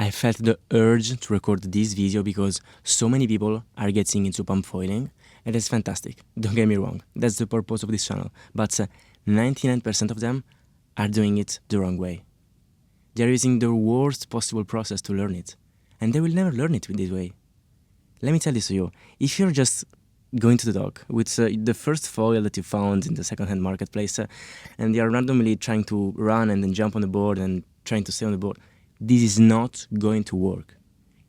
I felt the urge to record this video because so many people are getting into pump foiling, and it's fantastic. Don't get me wrong, that's the purpose of this channel, but 99% of them are doing it the wrong way. They're using the worst possible process to learn it, and they will never learn it this way. Let me tell this to you, if you're just going to the dock with the first foil that you found in the second-hand marketplace, and they are randomly trying to run and then jump on the board and trying to stay on the board, this is not going to work.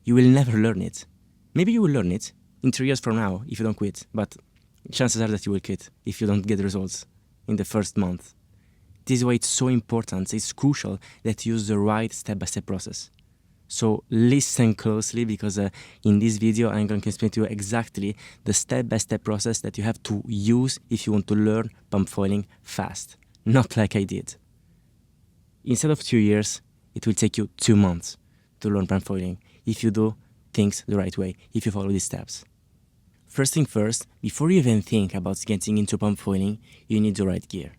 You will never learn it. Maybe you will learn it in 3 years from now if you don't quit, but chances are that you will quit if you don't get the results in the first month. This is why it's so important, it's crucial that you use the right step-by-step process. So listen closely, because in this video I'm going to explain to you exactly the step-by-step process that you have to use if you want to learn pump foiling fast, not like I did. Instead of 2 years, it will take you 2 months to learn pump foiling if you do things the right way, if you follow these steps. First thing first, before you even think about getting into pump foiling, you need the right gear.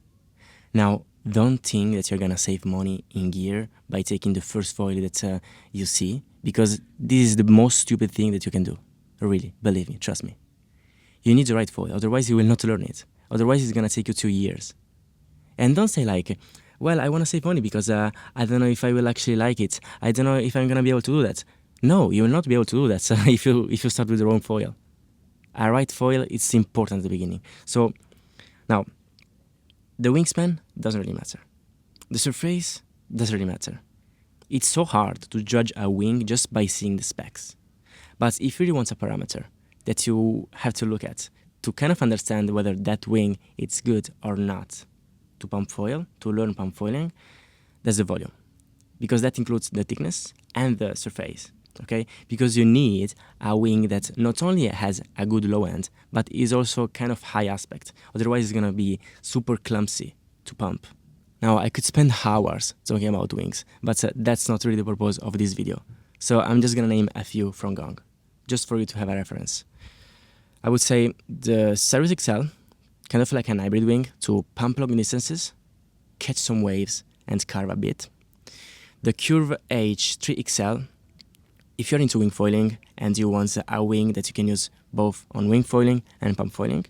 Now, don't think that you're gonna save money in gear by taking the first foil that you see, because this is the most stupid thing that you can do. Really, believe me, trust me. You need the right foil, otherwise you will not learn it. Otherwise it's gonna take you 2 years. And don't say like, well, I wanna save money because I don't know if I will actually like it. I don't know if I'm gonna be able to do that. No, you will not be able to do that if you start with the wrong foil. A right foil is important at the beginning. So now, the wingspan doesn't really matter. The surface doesn't really matter. It's so hard to judge a wing just by seeing the specs. But if you really want a parameter that you have to look at to kind of understand whether that wing is good or not to pump foil, to learn pump foiling, that's the volume. Because that includes the thickness and the surface. Okay, because you need a wing that not only has a good low end, but is also kind of high aspect. Otherwise, it's gonna be super clumsy to pump. Now, I could spend hours talking about wings, but that's not really the purpose of this video. So I'm just gonna name a few from Gong, just for you to have a reference. I would say the Sirus XL, kind of like an hybrid wing to pump long distances, catch some waves, and carve a bit. The Curve H XXL, if you're into wing foiling and you want a wing that you can use both on wing foiling and pump foiling.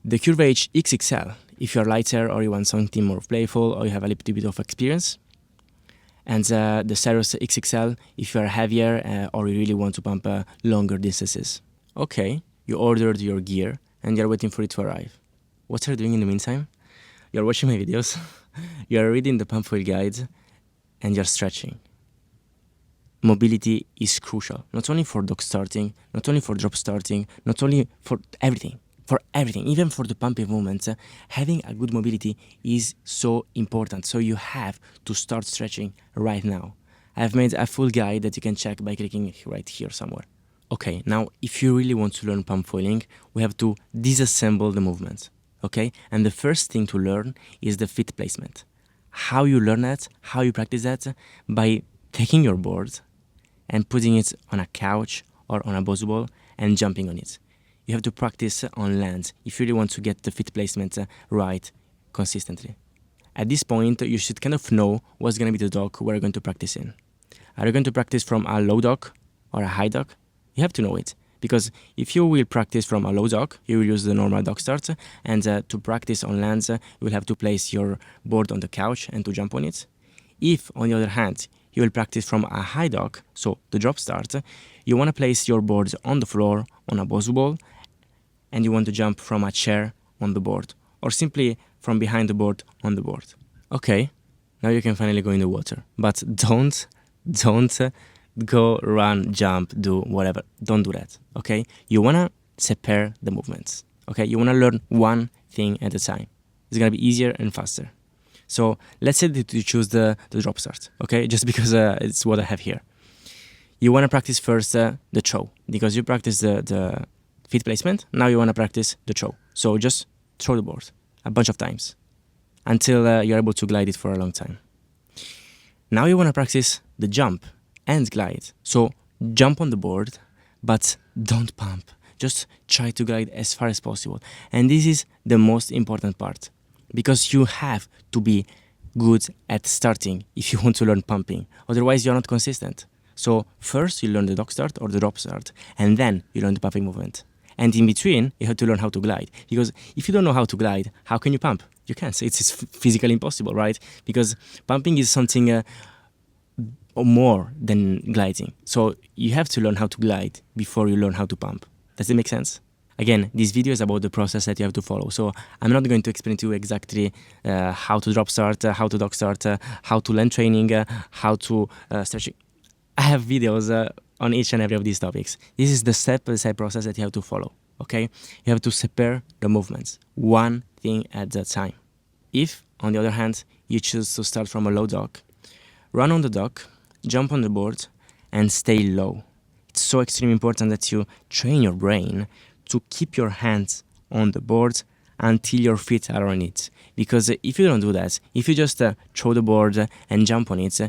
The Curve H XXL, if you're lighter or you want something more playful or you have a little bit of experience. And the Sirus XXL, if you're heavier or you really want to pump longer distances. Okay, you ordered your gear and you're waiting for it to arrive. What are you doing in the meantime? You're watching my videos, you're reading the pump foil guide, and you're stretching. Mobility is crucial, not only for dock starting, not only for drop starting, not only for everything, even for the pumping movements. Having a good mobility is so important, so you have to start stretching right now. I've made a full guide that you can check by clicking right here somewhere. Okay, now if you really want to learn pump foiling, we have to disassemble the movement, okay? And the first thing to learn is the feet placement. How you learn that, how you practice that, by taking your board and putting it on a couch or on a buzz ball and jumping on it. You have to practice on land if you really want to get the feet placement right consistently. At this point, you should kind of know what's going to be the dock we're going to practice in. Are you going to practice from a low dock or a high dock? You have to know it, because if you will practice from a low dock, you will use the normal dock start, and to practice on land, you will have to place your board on the couch and to jump on it. If, on the other hand, you will practice from a high dock, so the drop start, you want to place your board on the floor on a buzz ball, and you want to jump from a chair on the board, or simply from behind the board on the board. Okay, now you can finally go in the water, but don't go, run, jump, do whatever. Don't do that, okay? You want to separate the movements, okay? You want to learn one thing at a time. It's going to be easier and faster. So let's say that you choose the drop start, okay? Just because it's what I have here. You want to practice first the throw, because you practice the feet placement. Now you want to practice the throw. So just throw the board a bunch of times until you're able to glide it for a long time. Now you want to practice the jump and glide. So jump on the board, but don't pump. Just try to glide as far as possible. And this is the most important part, because you have to be good at starting if you want to learn pumping. Otherwise, you're not consistent. So first you learn the dock start or the drop start, and then you learn the pumping movement. And in between, you have to learn how to glide. Because if you don't know how to glide, how can you pump? You can't. It's physically impossible, right? Because pumping is something more than gliding. So you have to learn how to glide before you learn how to pump. Does it make sense? Again, this video is about the process that you have to follow. So I'm not going to explain to you exactly how to drop start, how to dock start, how to land training, how to stretching. I have videos on each and every of these topics. This is the step-by-step process that you have to follow, okay? You have to separate the movements, one thing at a time. If, on the other hand, you choose to start from a low dock, run on the dock, jump on the board, and stay low. It's so extremely important that you train your brain to keep your hands on the board until your feet are on it. Because if you don't do that, if you just throw the board and jump on it,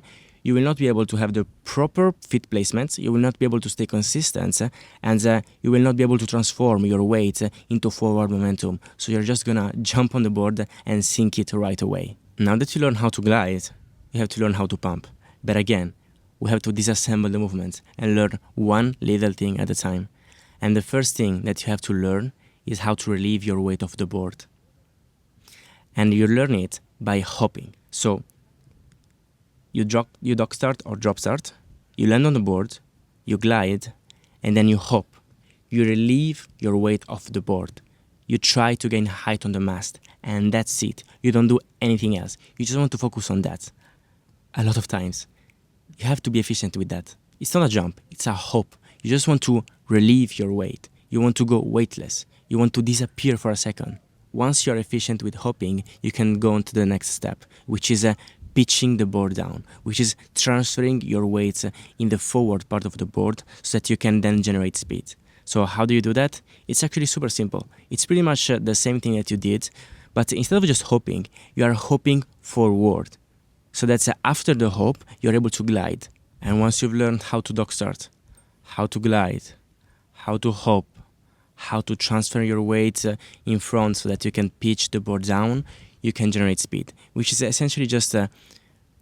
you will not be able to have the proper feet placement, you will not be able to stay consistent, and you will not be able to transform your weight into forward momentum. So you're just gonna jump on the board and sink it right away. Now that you learn how to glide, you have to learn how to pump. But again, we have to disassemble the movement and learn one little thing at a time. And the first thing that you have to learn is how to relieve your weight off the board. And you learn it by hopping. So you dock start or drop start, you land on the board, you glide, and then you hop. You relieve your weight off the board. You try to gain height on the mast, and that's it. You don't do anything else. You just want to focus on that. A lot of times, you have to be efficient with that. It's not a jump, it's a hop. You just want to relieve your weight. You want to go weightless. You want to disappear for a second. Once you're efficient with hopping, you can go on to the next step, which is pitching the board down, which is transferring your weight in the forward part of the board so that you can then generate speed. So how do you do that? It's actually super simple. It's pretty much the same thing that you did, but instead of just hopping, you are hopping forward. So that's after the hop, you're able to glide. And once you've learned how to dock start, how to glide, how to hop, how to transfer your weight in front so that you can pitch the board down, you can generate speed, which is essentially just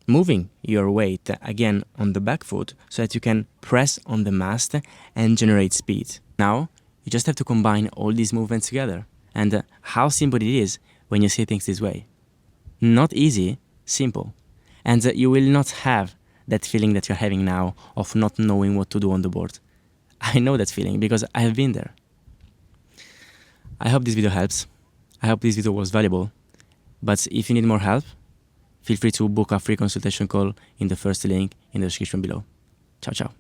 moving your weight again on the back foot so that you can press on the mast and generate speed. Now, you just have to combine all these movements together. And how simple it is when you see things this way. Not easy, simple. And you will not have that feeling that you're having now of not knowing what to do on the board. I know that feeling because I have been there. I hope this video helps. I hope this video was valuable. But if you need more help, feel free to book a free consultation call in the first link in the description below. Ciao, ciao.